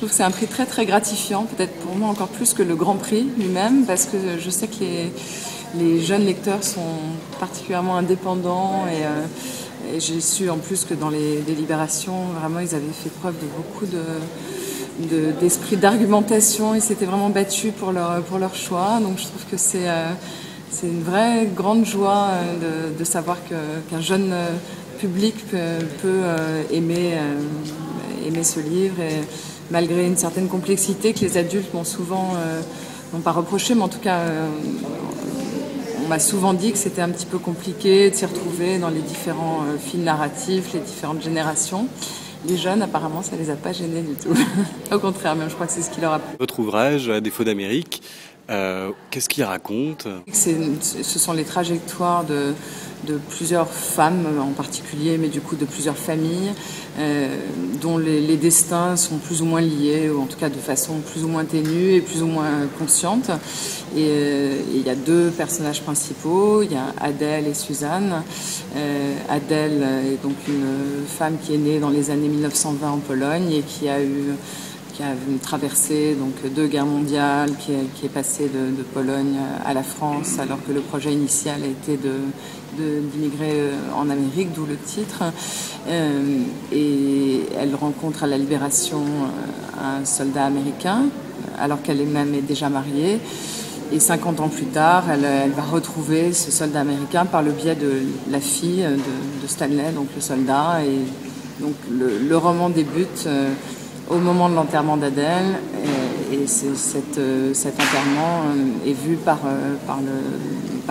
trouve que c'est un prix très très gratifiant, peut-être pour moi encore plus que le Grand Prix lui-même, parce que je sais que les jeunes lecteurs sont particulièrement indépendants et j'ai su en plus que dans les délibérations, vraiment ils avaient fait preuve de beaucoup d'esprit d'argumentation, ils s'étaient vraiment battus pour leur choix, donc je trouve que c'est une vraie grande joie de savoir qu'un jeune public peut aimer ce livre, et malgré une certaine complexité que les adultes m'ont souvent, n'ont pas reproché, mais en tout cas on m'a souvent dit que c'était un petit peu compliqué de s'y retrouver dans les différents fils narratifs, les différentes générations. Les jeunes, apparemment, ça les a pas gênés du tout. Au contraire, même, je crois que c'est ce qui leur a plu. Votre ouvrage, À défaut d'Amérique, qu'est-ce qu'il raconte? Ce sont les trajectoires de plusieurs femmes en particulier, mais du coup de plusieurs familles, dont les destins sont plus ou moins liés, ou en tout cas de façon plus ou moins ténue et plus ou moins consciente. Et il y a deux personnages principaux, il y a Adèle et Suzanne. Adèle est donc une femme qui est née dans les années 1920 en Pologne et qui a traversé donc 2 guerres mondiales, qui est passée de Pologne à la France, alors que le projet initial a été d'immigrer en Amérique, d'où le titre. Et elle rencontre à la Libération un soldat américain, alors qu'elle est déjà mariée. Et 50 ans plus tard, elle va retrouver ce soldat américain par le biais de la fille de Stanley, donc le soldat. Et donc le roman débute au moment de l'enterrement d'Adèle, et cet enterrement est vu par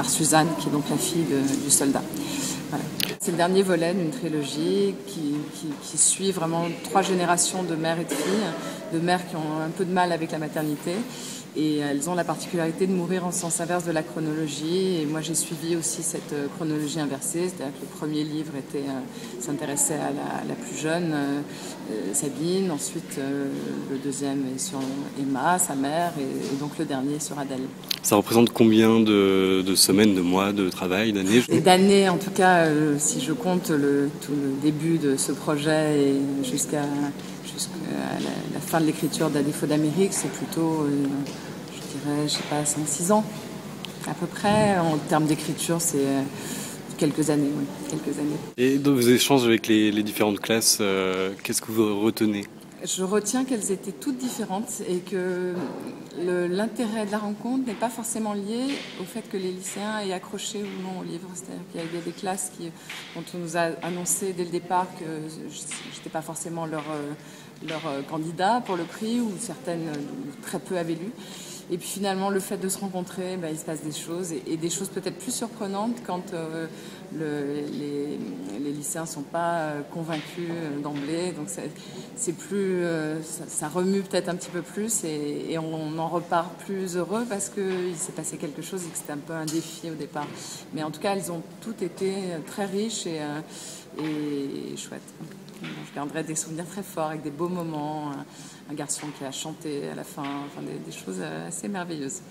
Suzanne, qui est donc la fille du soldat. Voilà. C'est le dernier volet d'une trilogie qui suit vraiment 3 générations de mères et de filles, de mères qui ont un peu de mal avec la maternité. Et elles ont la particularité de mourir en sens inverse de la chronologie. Et moi, j'ai suivi aussi cette chronologie inversée. C'est-à-dire que le premier livre s'intéressait à la plus jeune, Sabine. Ensuite, le deuxième est sur Emma, sa mère. Et donc le dernier sur Adèle. Ça représente combien de semaines, de mois, de travail, d'années? Et d'années, en tout cas, si je compte tout le début de ce projet et jusqu'à la fin de l'écriture d'À défaut d'Amérique, c'est plutôt, je dirais, je sais pas, 5-6 ans à peu près. En termes d'écriture, c'est quelques années, oui, quelques années. Et dans vos échanges avec les différentes classes, qu'est-ce que vous retenez? Je retiens qu'elles étaient toutes différentes et que l'intérêt de la rencontre n'est pas forcément lié au fait que les lycéens aient accroché ou non au livre. C'est-à-dire qu'il y a des classes dont on nous a annoncé dès le départ que je n'étais pas forcément leur candidat pour le prix, ou certaines très peu avaient lu. Et puis finalement, le fait de se rencontrer, il se passe des choses, et des choses peut-être plus surprenantes quand les lycéens ne sont pas convaincus d'emblée. Donc c'est plus, ça remue peut-être un petit peu plus, et on en repart plus heureux parce qu'il s'est passé quelque chose et que c'était un peu un défi au départ. Mais en tout cas, elles ont toutes été très riches et chouettes. Je garderai des souvenirs très forts avec des beaux moments, un garçon qui a chanté à la fin, enfin des choses assez merveilleuses.